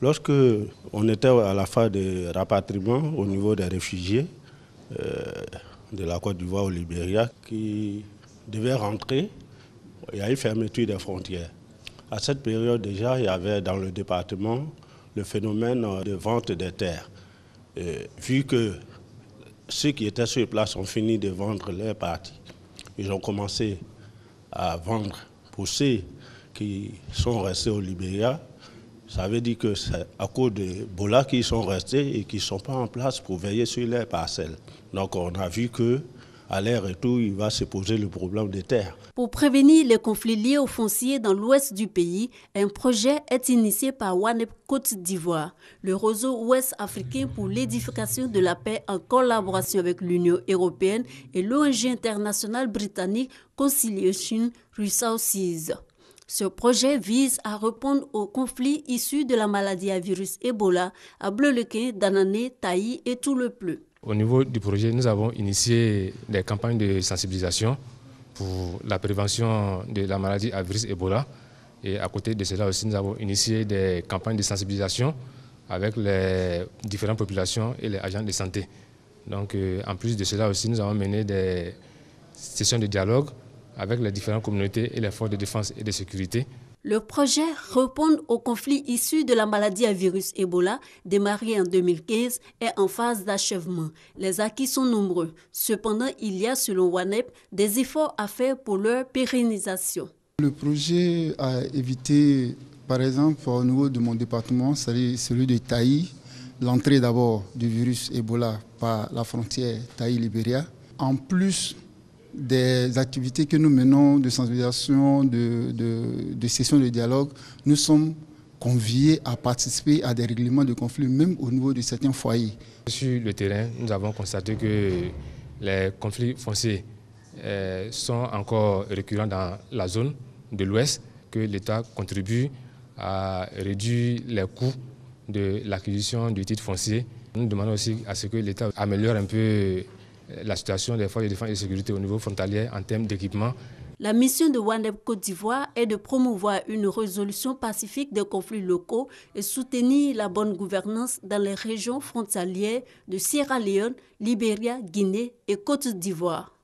Lorsque on était à la phase de rapatriement au niveau des réfugiés de la Côte d'Ivoire au Libéria qui devaient rentrer, il y a eu fermeture des frontières. À cette période déjà, il y avait dans le département le phénomène de vente des terres. Vu que ceux qui étaient sur place ont fini de vendre leurs parties, ils ont commencé à vendre pour ceux qui sont restés au Libéria. Ça veut dire que c'est à cause de Ebola qu'ils sont restés et qu'ils ne sont pas en place pour veiller sur leurs parcelles. Donc on a vu qu'à leur retour, il va se poser le problème des terres. Pour prévenir les conflits liés au foncier dans l'ouest du pays, un projet est initié par WANEP Côte d'Ivoire, le réseau ouest africain pour l'édification de la paix en collaboration avec l'Union européenne et l'ONG internationale britannique Conciliation Resources. Ce projet vise à répondre aux conflits issus de la maladie à virus Ebola à Bleu-le-Quin, Danané, Taï et tout le Pleu. Au niveau du projet, nous avons initié des campagnes de sensibilisation pour la prévention de la maladie à virus Ebola. Et à côté de cela aussi, nous avons initié des campagnes de sensibilisation avec les différentes populations et les agents de santé. Donc, en plus de cela aussi, nous avons mené des sessions de dialogue avec les différentes communautés et les forces de défense et de sécurité. Le projet répond aux conflits issus de la maladie à virus Ebola, démarré en 2015, est en phase d'achèvement. Les acquis sont nombreux. Cependant, il y a, selon WANEP, des efforts à faire pour leur pérennisation. Le projet a évité, par exemple, au niveau de mon département, celui de Taï, l'entrée d'abord du virus Ebola par la frontière Taï-Libéria. En plus des activités que nous menons de sensibilisation, de sessions de dialogue, nous sommes conviés à participer à des règlements de conflits, même au niveau de certains foyers. Sur le terrain, nous avons constaté que les conflits fonciers sont encore récurrents dans la zone de l'Ouest, que l'État contribue à réduire les coûts de l'acquisition du titre foncier. Nous demandons aussi à ce que l'État améliore un peu la situation des forces de défense et de sécurité au niveau frontalier en termes d'équipement. La mission de WANEP Côte d'Ivoire est de promouvoir une résolution pacifique des conflits locaux et soutenir la bonne gouvernance dans les régions frontalières de Sierra Leone, Libéria, Guinée et Côte d'Ivoire.